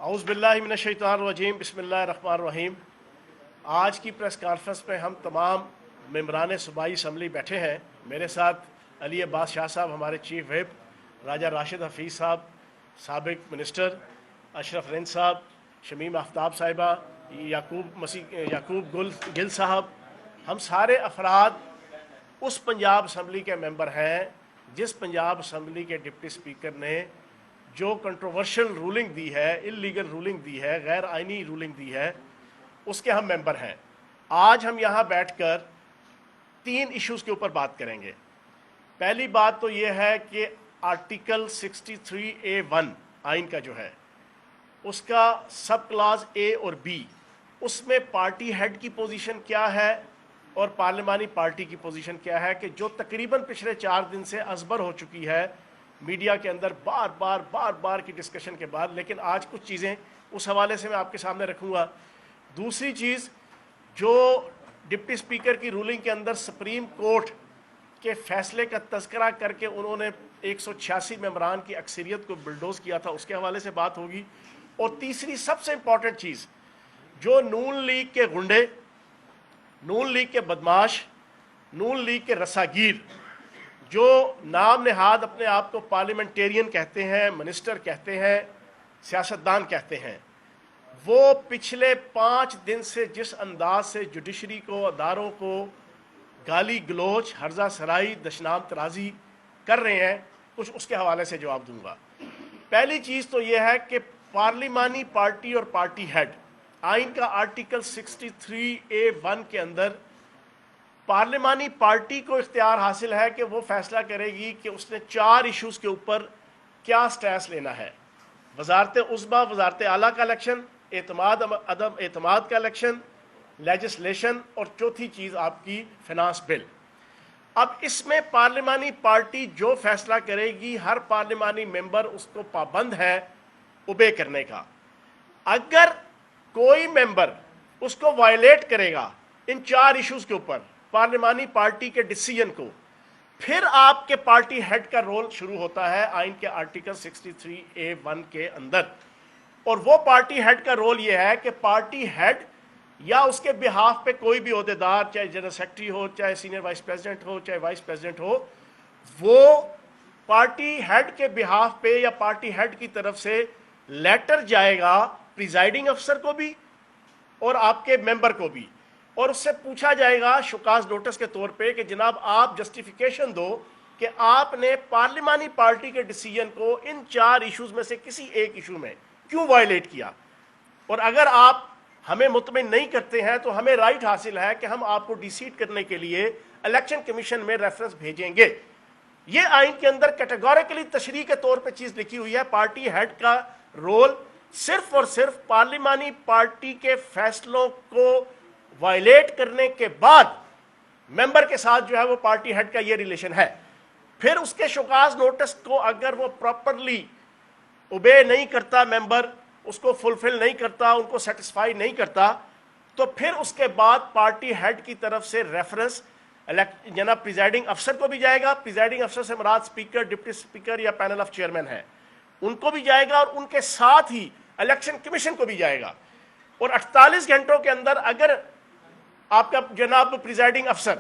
اعوذ باللہ من الشیطان الرجیم بسم اللہ الرحمن الرحیم۔ آج کی پریس کانفرنس میں ہم تمام ممبران صوبائی اسمبلی بیٹھے ہیں۔ میرے ساتھ علی عباس شاہ صاحب ہمارے چیف ویپ، راجہ راشد حفیظ صاحب سابق منسٹر، اشرف رند صاحب، شمیم آفتاب صاحبہ، یعقوب گل صاحب، ہم سارے افراد اس پنجاب اسمبلی کے ممبر ہیں جس پنجاب اسمبلی کے ڈپٹی اسپیکر نے جو کنٹروورشل رولنگ دی ہے، انلیگل رولنگ دی ہے، غیر آئینی رولنگ دی ہے، اس کے ہم ممبر ہیں۔ آج ہم یہاں بیٹھ کر 3 ایشوز کے اوپر بات کریں گے۔ پہلی بات تو یہ ہے کہ آرٹیکل 63A1 آئین کا جو ہے، اس کا سب کلاز اے اور بی، اس میں پارٹی ہیڈ کی پوزیشن کیا ہے اور پارلیمانی پارٹی کی پوزیشن کیا ہے، کہ جو تقریباً پچھلے 4 دن سے ازبر ہو چکی ہے میڈیا کے اندر بار بار کی ڈسکشن کے بعد، لیکن آج کچھ چیزیں اس حوالے سے میں آپ کے سامنے رکھوں گا۔ دوسری چیز، جو ڈپٹی اسپیکر کی رولنگ کے اندر سپریم کورٹ کے فیصلے کا تذکرہ کر کے انہوں نے 186 ممبران کی اکثریت کو بلڈوز کیا تھا، اس کے حوالے سے بات ہوگی۔ اور تیسری سب سے امپورٹنٹ چیز، جو نون لیگ کے غنڈے، نون لیگ کے بدماش، نون لیگ کے رساگیر، جو نام نہاد اپنے آپ کو پارلیمنٹیرین کہتے ہیں، منسٹر کہتے ہیں، سیاستدان کہتے ہیں، وہ پچھلے 5 دن سے جس انداز سے جوڈیشری کو، اداروں کو گالی گلوچ، ہرزہ سرائی، دشنام ترازی کر رہے ہیں، کچھ اس کے حوالے سے جواب دوں گا۔ پہلی چیز تو یہ ہے کہ پارلیمانی پارٹی اور پارٹی ہیڈ، آئین کا آرٹیکل 63A1 کے اندر پارلیمانی پارٹی کو اختیار حاصل ہے کہ وہ فیصلہ کرے گی کہ اس نے 4 ایشوز کے اوپر کیا سٹیس لینا ہے: وزارت عظمیٰ، وزارت اعلیٰ کا الیکشن، اعتماد عدم اعتماد کا الیکشن، لیجسلیشن، اور چوتھی چیز آپ کی فنانس بل۔ اب اس میں پارلیمانی پارٹی جو فیصلہ کرے گی، ہر پارلیمانی ممبر اس کو پابند ہے اوبے کرنے کا۔ اگر کوئی ممبر اس کو وائلیٹ کرے گا ان 4 ایشوز کے اوپر، پارلیمانی پارٹی کے ڈیسیژن کو، پھر آپ کے پارٹی ہیڈ کا رول شروع ہوتا ہے آئین کے آرٹیکل 63A1 کے اندر۔ اور وہ پارٹی ہیڈ کا رول یہ ہے کہ پارٹی ہیڈ یا اس کے بہاف پہ کوئی بھی عہدیدار، چاہے جنرل سیکرٹری ہو، چاہے سینئر وائس پریزیڈنٹ ہو، چاہے وائس پریزیڈنٹ ہو، وہ پارٹی ہیڈ کے بہاف پہ یا پارٹی ہیڈ کی طرف سے لیٹر جائے گا پریزائڈنگ افسر کو بھی اور آپ کے ممبر کو بھی، اور اس سے پوچھا جائے گا شکاز نوٹس کے طور پہ کہ جناب آپ جسٹیفیکیشن دو کہ آپ نے پارلیمانی پارٹی کے ڈیسیژن کو ان 4 ایشوز میں سے کسی ایک ایشو میں کیوں وائلیٹ کیا۔ اور اگر آپ ہمیں مطمئن نہیں کرتے ہیں تو ہمیں رائٹ حاصل ہے کہ ہم آپ کو ڈیسیڈ کرنے کے لیے الیکشن کمیشن میں ریفرنس بھیجیں گے۔ یہ آئین کے اندر کیٹیگوریکلی تشریح کے طور پہ چیز لکھی ہوئی ہے۔ پارٹی ہیڈ کا رول صرف اور صرف پارلیمانی پارٹی کے فیصلوں کو وائلیٹ کرنے کے بعد ممبر کے ساتھ جو ہے وہ پارٹی ہیڈ کا یہ ریلیشن ہے۔ پھر اس کے شکاز نوٹس کو اگر وہ پراپرلی اوبے نہیں کرتا، ممبر اس کو فلفل نہیں کرتا، ان کو سیٹسفائی نہیں کرتا، تو پھر اس کے بعد پارٹی ہیڈ کی طرف سے ریفرنس جناب پریزائڈنگ افسر کو بھی جائے گا۔ پریزائڈنگ افسر سے مراد اسپیکر، ڈپٹی اسپیکر یا پینل آف چیئرمین ہے، ان کو بھی جائے گا، اور ان کے ساتھ ہی الیکشن کمیشن کو بھی جائے گا۔ اور 48 گھنٹوں کے اندر اگر آپ کا جناب پریزائڈنگ افسر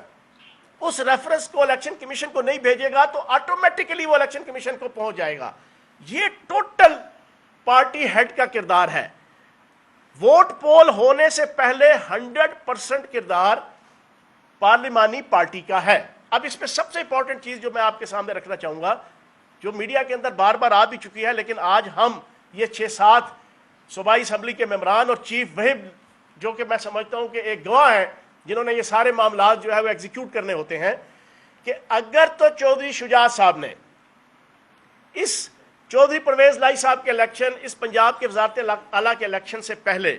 اس ریفرنس کو الیکشن کمیشن کو نہیں بھیجے گا تو آٹومیٹکلی وہ الیکشن کمیشن کو پہنچ جائے گا۔ یہ ٹوٹل پارٹی ہیڈ کا کردار ہے۔ ووٹ پول ہونے سے پہلے 100% کردار پارلیمانی پارٹی کا ہے۔ اب اس میں سب سے امپورٹنٹ چیز جو میں آپ کے سامنے رکھنا چاہوں گا، جو میڈیا کے اندر بار بار آ بھی چکی ہے، لیکن آج ہم یہ 6-7 صوبائی اسمبلی کے ممبران اور چیف وہب، جو کہ میں سمجھتا ہوں کہ ایک گواہ ہیں جنہوں نے یہ سارے معاملات جو ہے وہ ایگزیکیوٹ کرنے ہوتے ہیں، کہ اگر تو چودھری شجاعت صاحب نے اس چودھری پرویز لائی صاحب کے الیکشن، اس پنجاب کے وزارت اعلیٰ کے الیکشن سے پہلے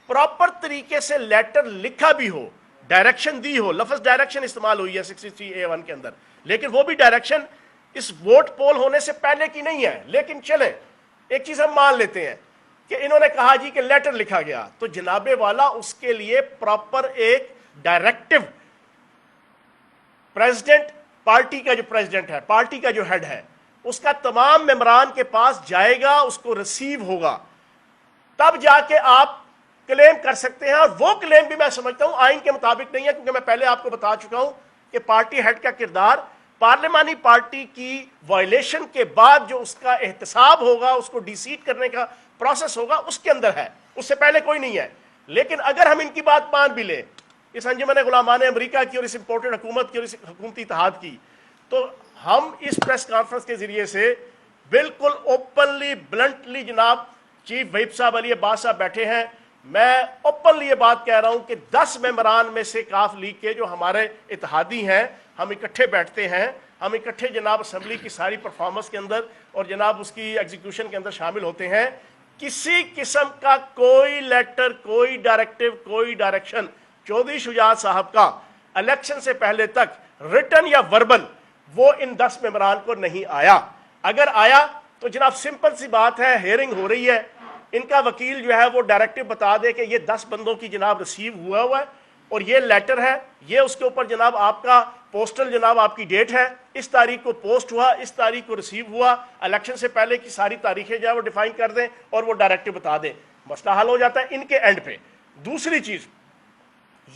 پراپر طریقے سے لیٹر لکھا بھی ہو، ڈائریکشن دی ہو، لفظ ڈائریکشن استعمال ہوئی ہے 63A1 کے اندر، لیکن وہ بھی ڈائریکشن اس ووٹ پول ہونے سے پہلے کی نہیں ہے۔ لیکن چلیں ایک چیز ہم مان لیتے ہیں کہ انہوں نے کہا جی کہ لیٹر لکھا گیا، تو جناب والا اس کے لیے پراپر ایک ڈائریکٹو پریزیڈنٹ، پارٹی کا جو پریزیڈنٹ ہے، پارٹی کا جو ہیڈ ہے، اس کا تمام ممبران کے پاس جائے گا، اس کو ریسیو ہوگا۔ تب جا کے آپ کلیم کر سکتے ہیں. اور وہ کلیم بھی میں سمجھتا ہوں آئین کے مطابق نہیں ہے, کیونکہ میں پہلے آپ کو بتا چکا ہوں کہ پارٹی ہیڈ کا کردار پارلیمانی پارٹی کی وائلیشن کے بعد جو اس کا احتساب ہوگا, اس کو ڈیسیٹ کرنے کا پروسیس ہوگا, اس کے اندر ہے, اس سے پہلے کوئی نہیں ہے. لیکن اگر ہم ان کی بات مان بھی لیں, اس انجمن غلامان امریکہ کی اور اس امپورٹڈ حکومت کی اور اس حکومتی اتحاد کی, تو ہم اس پریس کانفرنس کے ذریعے سے بالکل اوپنلی بلنٹلی جناب چیف وہیب صاحب علی عباس صاحب بیٹھے ہیں, میں اوپنلی یہ بات کہہ رہا ہوں کہ 10 ممبران میں سے کاف لیگ کے جو ہمارے اتحادی ہیں, ہم اکٹھے بیٹھتے ہیں, ہم اکٹھے جناب اسمبلی کی ساری پرفارمنس کے اندر اور جناب اس کی ایگزیکیوشن کے اندر شامل ہوتے ہیں. کسی قسم کا کوئی لیٹر, کوئی ڈائریکٹو, کوئی ڈائریکشن چودھری شجاعت صاحب کا الیکشن سے پہلے تک ریٹن یا وربل وہ ان 10 ممبران کو نہیں آیا. اگر آیا تو جناب سمپل سی بات ہے, ہیئرنگ ہو رہی ہے, ان کا وکیل جو ہے وہ ڈائریکٹو بتا دے کہ یہ 10 بندوں کی جناب ریسیو ہوا ہے اور یہ لیٹر ہے, یہ اس کے اوپر جناب آپ کا پوسٹل جناب آپ کی ڈیٹ ہے, اس تاریخ کو پوسٹ ہوا, اس تاریخ کو ریسیو ہوا, الیکشن سے پہلے کی ساری تاریخیں جو ہے وہ ڈیفائن کر دیں اور وہ ڈائریکٹو بتا دیں, مسئلہ حل ہو جاتا ہے ان کے اینڈ پہ. دوسری چیز,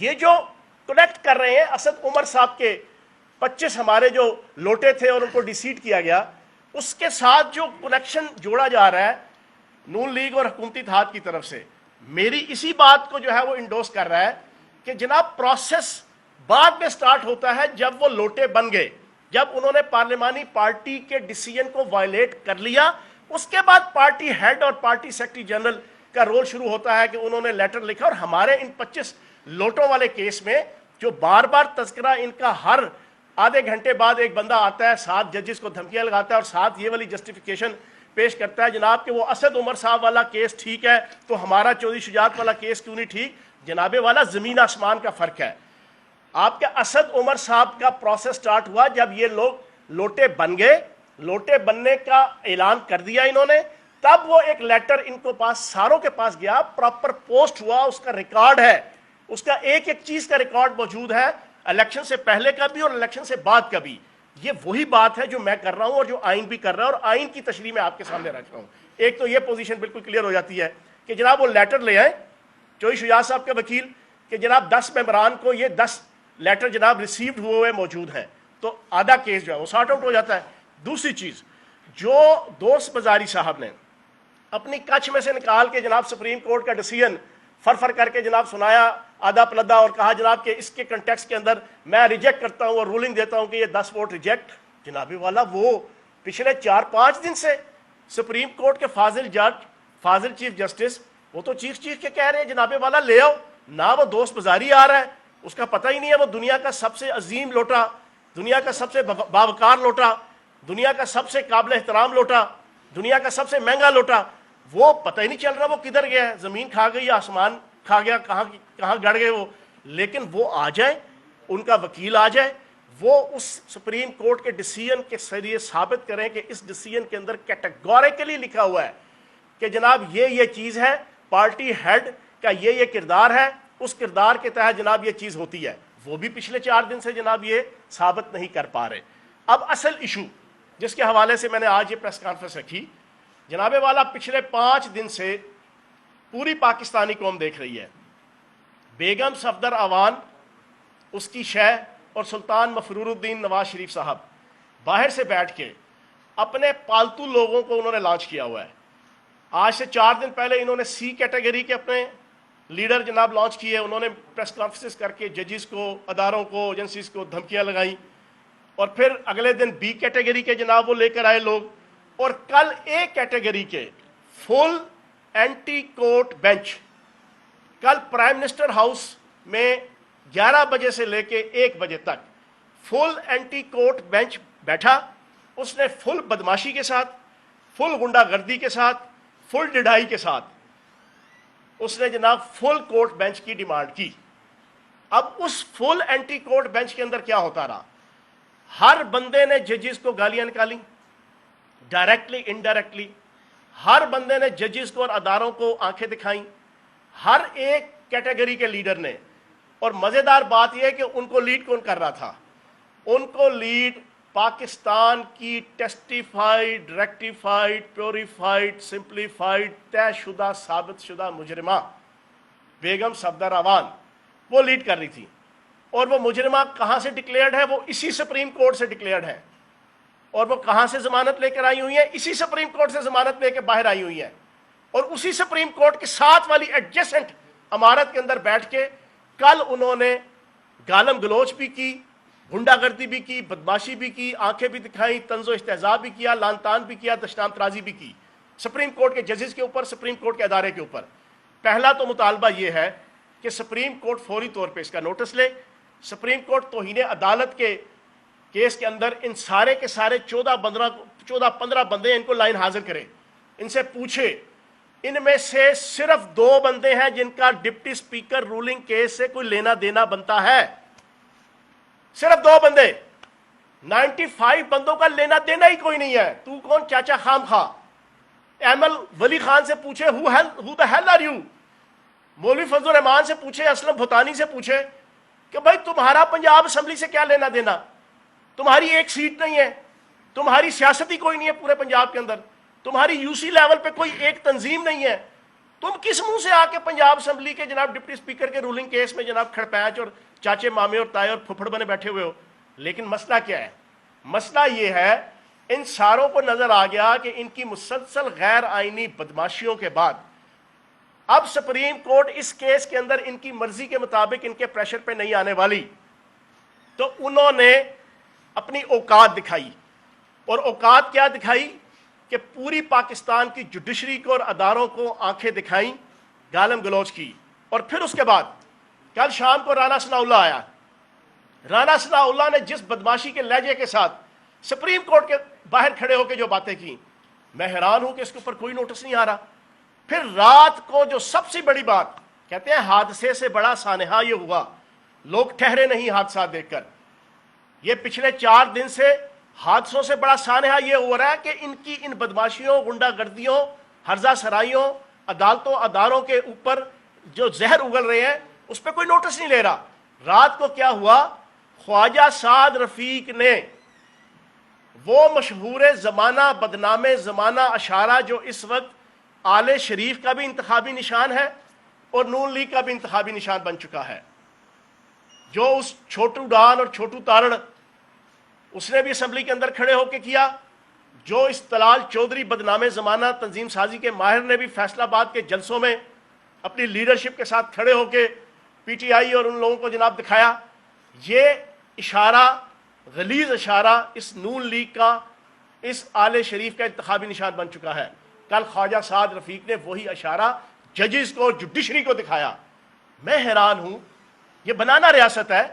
یہ جو کلیکٹ کر رہے ہیں اسد عمر صاحب کے 25 ہمارے جو لوٹے تھے اور ان کو ڈیسیٹ کیا گیا, اس کے ساتھ جو کنیکشن جوڑا جا رہا ہے نون لیگ اور حکومتی اتحاد کی طرف سے, میری اسی بات کو جو ہے وہ انڈوس کر رہا ہے کہ جناب پروسیس بعد میں سٹارٹ ہوتا ہے جب وہ لوٹے بن گئے, جب انہوں نے پارلیمانی پارٹی کے ڈیسیژن کو وائلیٹ کر لیا, اس کے بعد پارٹی ہیڈ اور پارٹی سیکرٹری جنرل کا رول شروع ہوتا ہے کہ انہوں نے لیٹر لکھا. اور ہمارے ان 25 لوٹوں والے کیس میں جو بار بار تذکرہ ان کا ہر آدھے گھنٹے بعد ایک بندہ آتا ہے, 7 ججز کو دھمکیاں لگاتا ہے اور ساتھ یہ والی جسٹیفیکیشن پیش کرتا ہے جناب کہ وہ اسد عمر صاحب والا کیس ٹھیک ہے تو ہمارا چودھری شجاعت والا کیس کیوں نہیں ٹھیک. جناب والا زمین آسمان کا فرق ہے. آپ کے اسد عمر صاحب کا پروسیس سٹارٹ ہوا جب یہ لوگ لوٹے بن گئے, لوٹے بننے کا اعلان کر دیا انہوں نے, تب وہ ایک لیٹر ان کو پاس ساروں کے پاس گیا, پراپر پوسٹ ہوا, اس کا ریکارڈ ہے, اس کا ایک ایک چیز کا ریکارڈ موجود ہے, الیکشن سے پہلے کا بھی اور الیکشن سے بعد کا بھی. یہ وہی بات ہے جو میں کر رہا ہوں اور جو آئین بھی کر رہا ہے, اور آئین کی تشریح میں آپ کے سامنے رکھ رہا ہوں. ایک تو یہ پوزیشن بالکل کلیئر ہو جاتی ہے کہ جناب وہ لیٹر لے آئیں چودھری شجاعت صاحب کے وکیل کہ جناب 10 ممبران کو یہ 10 لیٹر جناب ریسیوڈ ہوئے موجود ہیں, تو آدھا کیس جو ہے وہ سارٹ آؤٹ ہو جاتا ہے. دوسری چیز, جو دوست بزاری صاحب نے اپنی کچھ میں سے نکال کے جناب سپریم کورٹ کا ڈیسیژن فر کر کے جناب سنایا آدھا پلدا اور کہا جناب کہ اس کے کنٹیکس کے اندر میں ریجیکٹ کرتا ہوں اور رولنگ دیتا ہوں کہ یہ 10 ووٹ ریجیکٹ. جناب والا وہ پچھلے 4-5 دن سے سپریم کورٹ کے فاضل جج, فاضل چیف جسٹس, وہ تو چیخ کے کہہ رہے ہیں جناب والا لے آؤ, نہ وہ دوست بزاری آ رہا ہے, اس کا پتہ ہی نہیں ہے وہ دنیا کا سب سے عظیم لوٹا, دنیا کا سب سے باوقار لوٹا, دنیا کا سب سے قابل احترام لوٹا, دنیا کا سب سے مہنگا لوٹا, وہ پتہ ہی نہیں چل رہا وہ کدھر گیا ہے, زمین کھا گئی, آسمان کھا گیا, کہاں گڑ گئے وہ. لیکن وہ آ جائیں, ان کا وکیل آ جائے, وہ اس سپریم کورٹ کے ڈیسیژن کے ذریعے ثابت کریں کہ اس ڈیسیژن کے اندر کیٹیگوریکلی لکھا ہوا ہے کہ جناب یہ چیز ہے, پارٹی ہیڈ کا یہ کردار ہے, اس کردار کے تحت جناب یہ چیز ہوتی ہے. وہ بھی پچھلے 4 دن سے جناب یہ ثابت نہیں کر پا رہے. اب اصل ایشو جس کے حوالے سے میں نے آج یہ پریس کانفرنس رکھی, جناب والا پچھلے 5 دن سے پوری پاکستانی قوم دیکھ رہی ہے, بیگم صفدر اوان, اس کی شہ اور سلطان مفرور الدین نواز شریف صاحب باہر سے بیٹھ کے اپنے پالتو لوگوں کو انہوں نے لانچ کیا ہوا ہے. آج سے 4 دن پہلے انہوں نے سی کیٹیگری کے اپنے لیڈر جناب لانچ کیے, انہوں نے پریس کانفرنس کر کے ججز کو, اداروں کو, ایجنسیز کو دھمکیاں لگائیں, اور پھر اگلے دن بی کیٹیگری کے جناب وہ لے کر آئے لوگ, اور کل اے کیٹیگری کے فل اینٹی کورٹ بینچ کل پرائم منسٹر ہاؤس میں 11 بجے سے لے کے 1 بجے تک فل اینٹی کورٹ بینچ بیٹھا. اس نے فل بدماشی کے ساتھ, فل غنڈہ گردی کے ساتھ, فل ڈڈائی کے ساتھ اس نے جناب فل کورٹ بینچ کی ڈیمانڈ کی. اب اس فل اینٹی کورٹ بینچ کے اندر کیا ہوتا رہا, ہر بندے نے ججز کو گالیاں نکالی ڈائریکٹلی انڈائریکٹلی, ہر بندے نے ججز کو اور اداروں کو آنکھیں دکھائیں, ہر ایک کیٹیگری کے لیڈر نے. اور مزیدار بات یہ ہے کہ ان کو لیڈ کون کر رہا تھا, ان کو لیڈ پاکستان کی ٹیسٹیفائڈ، ریکٹیفائڈ، پیوریفائڈ، سمپلیفائڈ، طے شدہ ثابت شدہ مجرمہ بیگم صفدر اعوان وہ لیڈ کر رہی تھی. اور وہ مجرمہ کہاں سے ڈکلیئرڈ ہے؟ وہ اسی سپریم کورٹ سے ڈکلیئرڈ ہے. اور وہ کہاں سے ضمانت لے کر آئی ہوئی ہیں؟ اسی سپریم کورٹ سے ضمانت لے کے باہر آئی ہوئی ہیں. اور اسی سپریم کورٹ کے ساتھ والی ایڈجسٹنٹ عمارت کے اندر بیٹھ کے کل انہوں نے گالم گلوچ بھی کی، گنڈا گردی بھی کی، بدماشی بھی کی، آنکھیں بھی دکھائیں، طنز و استہزاء بھی کیا، لان تان بھی کیا، دشنام ترازی بھی کی سپریم کورٹ کے ججز کے اوپر، سپریم کورٹ کے ادارے کے اوپر. پہلا تو مطالبہ یہ ہے کہ سپریم کورٹ فوری طور پہ اس کا نوٹس لے. سپریم کورٹ توہین عدالت کے کیس کے اندر ان سارے کے سارے 14-15 بندے ان کو لائن حاضر کرے، ان سے پوچھے ان میں سے صرف 2 بندے ہیں جن کا ڈپٹی سپیکر رولنگ کیس سے کوئی لینا دینا بنتا ہے. صرف 2 بندے، 95 بندوں کا لینا دینا ہی کوئی نہیں ہے. تو کون چاچا خام خواہ؟ ایمل ولی خان سے پوچھے who the hell are you؟ مولوی فضل الرحمان سے پوچھے، اسلم بھوتانی سے پوچھے کہ بھائی تمہارا پنجاب اسمبلی سے کیا لینا دینا؟ تمہاری ایک سیٹ نہیں ہے، تمہاری سیاست ہی کوئی نہیں ہے پورے پنجاب کے اندر، تمہاری یو سی لیول پہ کوئی ایک تنظیم نہیں ہے. تم کس منہ سے آ کے پنجاب اسمبلی کے جناب ڈپٹی سپیکر کے رولنگ کیس میں جناب کھڑپینچ اور چاچے مامے اور تائے اور پھپھڑ بنے بیٹھے ہوئے ہو؟ لیکن مسئلہ کیا ہے؟ مسئلہ یہ ہے ان ساروں کو نظر آ گیا کہ ان کی مسلسل غیر آئینی بدماشیوں کے بعد اب سپریم کورٹ اس کیس کے اندر ان کی مرضی کے مطابق ان کے پریشر پہ نہیں آنے والی. تو انہوں نے اپنی اوقات دکھائی. اور اوقات کیا دکھائی؟ کہ پوری پاکستان کی جوڈیشری کو اور اداروں کو آنکھیں دکھائیں، گالم گلوچ کی. اور پھر اس کے بعد کل شام کو رانا ثناء اللہ آیا. رانا ثناء اللہ نے جس بدماشی کے لہجے کے ساتھ سپریم کورٹ کے باہر کھڑے ہو کے جو باتیں کی، میں حیران ہوں کہ اس کے اوپر کوئی نوٹس نہیں آ رہا. پھر رات کو جو سب سے بڑی بات کہتے ہیں حادثے سے بڑا سانحہ یہ ہوا، لوگ ٹھہرے نہیں حادثات دیکھ کر. یہ پچھلے 4 دن سے حادثوں سے بڑا سانحہ یہ ہو رہا ہے کہ ان کی ان بدماشیوں، گنڈا گردیوں، ہرزہ سرائیوں، عدالتوں اداروں کے اوپر جو زہر اگل رہے ہیں اس پہ کوئی نوٹس نہیں لے رہا. رات کو کیا ہوا؟ خواجہ سعد رفیق نے وہ مشہور زمانہ بدنام زمانہ اشارہ جو اس وقت آل شریف کا بھی انتخابی نشان ہے اور نون لیگ کا بھی انتخابی نشان بن چکا ہے، جو اس چھوٹو ڈان اور چھوٹو تارڑ اس نے بھی اسمبلی کے اندر کھڑے ہو کے کیا، جو اس طلال چودھری بدنام زمانہ تنظیم سازی کے ماہر نے بھی فیصل آباد کے جلسوں میں اپنی لیڈرشپ کے ساتھ کھڑے ہو کے پی ٹی آئی اور ان لوگوں کو جناب دکھایا. یہ اشارہ، غلیظ اشارہ اس نون لیگ کا، اس آل شریف کا انتخابی نشان بن چکا ہے. کل خواجہ سعد رفیق نے وہی اشارہ ججز کو، جوڈیشری کو دکھایا. میں حیران ہوں، یہ بنانا ریاست ہے،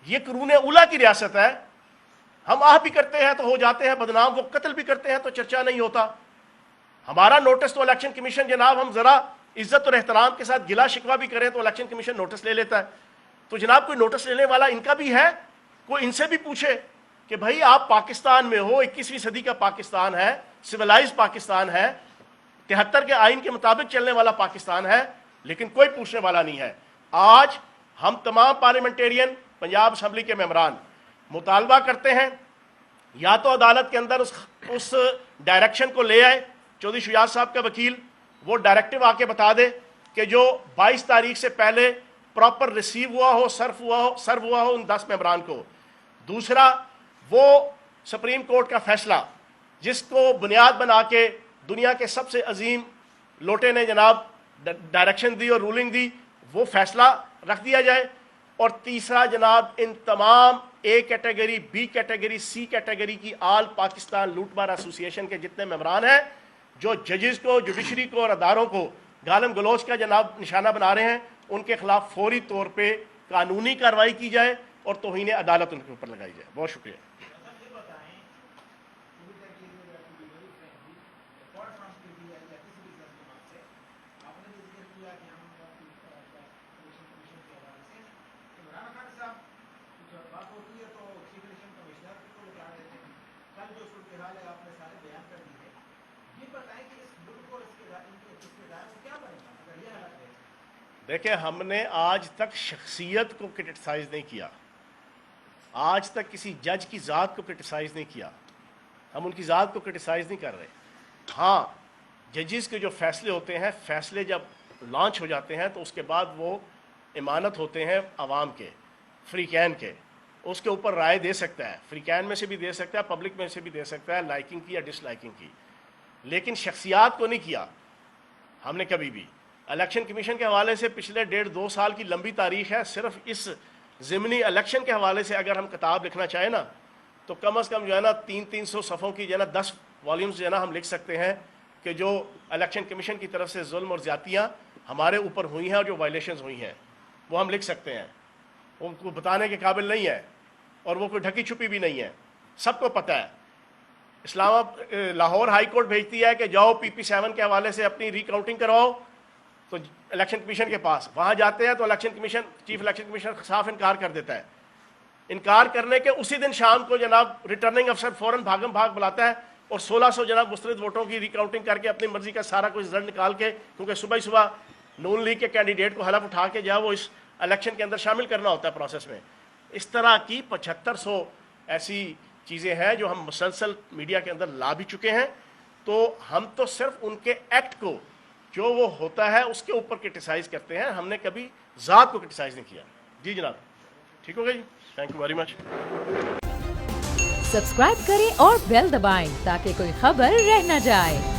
یہ قرون اولیٰ کی ریاست ہے. ہم آہ بھی کرتے ہیں تو ہو جاتے ہیں بدنام، وہ قتل بھی کرتے ہیں تو چرچا نہیں ہوتا. ہمارا نوٹس تو الیکشن کمیشن جناب، ہم ذرا عزت اور احترام کے ساتھ گلا شکوہ بھی کریں تو الیکشن کمیشن نوٹس لے لیتا ہے. تو جناب کوئی نوٹس لینے والا ان کا بھی ہے؟ کوئی ان سے بھی پوچھے کہ بھائی آپ پاکستان میں ہو، 21ویں صدی کا پاکستان ہے، سویلائز پاکستان ہے، 73 کے آئین کے مطابق چلنے والا پاکستان ہے، لیکن کوئی پوچھنے والا نہیں ہے. آج ہم تمام پارلیمنٹیرین، پنجاب اسمبلی کے ممبران مطالبہ کرتے ہیں یا تو عدالت کے اندر اس ڈائریکشن کو لے آئے، چودھری شجاعت صاحب کا وکیل وہ ڈائریکٹو آ کے بتا دے کہ جو 22 تاریخ سے پہلے پراپر ریسیو ہوا ہو، سرو ہوا ہو ان 10 ممبران کو. دوسرا وہ سپریم کورٹ کا فیصلہ جس کو بنیاد بنا کے دنیا کے سب سے عظیم لوٹے نے جناب ڈائریکشن دی اور رولنگ دی، وہ فیصلہ رکھ دیا جائے. اور تیسرا جناب ان تمام A category, B category, C category کی آل پاکستان لوٹ مار ایسوسی ایشن کے جتنے ممبران ہیں جو ججز کو، جوڈیشری کو اور اداروں کو گالم گلوچ کا جناب نشانہ بنا رہے ہیں، ان کے خلاف فوری طور پہ قانونی کارروائی کی جائے اور توہین عدالت ان کے اوپر لگائی جائے. بہت شکریہ. دیکھیں، ہم نے آج تک شخصیت کو کرٹیسائز نہیں کیا، آج تک کسی جج کی ذات کو کرٹیسائز نہیں کیا. ہم ان کی ذات کو کرٹیسائز نہیں کر رہے. ہاں ججز کے جو فیصلے ہوتے ہیں, فیصلے جب لانچ ہو جاتے ہیں تو اس کے بعد وہ امانت ہوتے ہیں عوام کے, فریقین کے. اس کے اوپر رائے دے سکتا ہے, فریقین میں سے بھی دے سکتا ہے, پبلک میں سے بھی دے سکتا ہے, لائکنگ کی یا ڈس لائکنگ کی. لیکن شخصیات کو نہیں کیا ہم نے کبھی بھی. الیکشن کمیشن کے حوالے سے پچھلے 1.5-2 سال کی لمبی تاریخ ہے. صرف اس ضمنی الیکشن کے حوالے سے اگر ہم کتاب لکھنا چاہیں نا تو کم از کم جو ہے نا 300 صفحوں کی جو ہے نا 10 والیومز جو ہے نا ہم لکھ سکتے ہیں کہ جو الیکشن کمیشن کی طرف سے ظلم اور زیادتیاں ہمارے اوپر ہوئی ہیں اور جو وائلیشنز ہوئی ہیں وہ ہم لکھ سکتے ہیں. وہ کو بتانے کے قابل نہیں ہے اور وہ کوئی ڈھکی چھپی بھی نہیں ہے, سب کو پتہ ہے. لاہور ہائی کورٹ بھیجتی ہے کہ جاؤ PP7 کے حوالے سے اپنی ریکاؤنٹنگ کرواؤ, تو الیکشن کمیشن کے پاس وہاں جاتے ہیں تو election commission chief election commissioner صاف انکار کر دیتا ہے. انکار کرنے کے اسی دن شام کو جناب ریٹرننگ افسر فوراً بھاگم بھاگ بلاتا ہے اور 1600 جناب مسترد ووٹوں کی ریکاؤنٹنگ کر کے اپنی مرضی کا سارا کچھ رزلٹ نکال کے, کیونکہ صبح ہی صبح نون لیگ کے کینڈیڈیٹ کو حلف اٹھا کے جا وہ اس الیکشن کے اندر شامل کرنا ہوتا ہے پروسیس میں. اس طرح کی 7500 ایسی چیزیں ہیں جو ہم مسلسل میڈیا کے اندر لا بھی چکے ہیں. تو ہم تو صرف ان کے ایکٹ کو جو وہ ہوتا ہے اس کے اوپر کرٹیسائز کرتے ہیں, ہم نے کبھی ذات کو کرٹیسائز نہیں کیا. جی جناب, ٹھیک ہو گیا جی, thank you very much. Subscribe کریں اور بیل دبائیں تاکہ کوئی خبر رہ نہ جائے.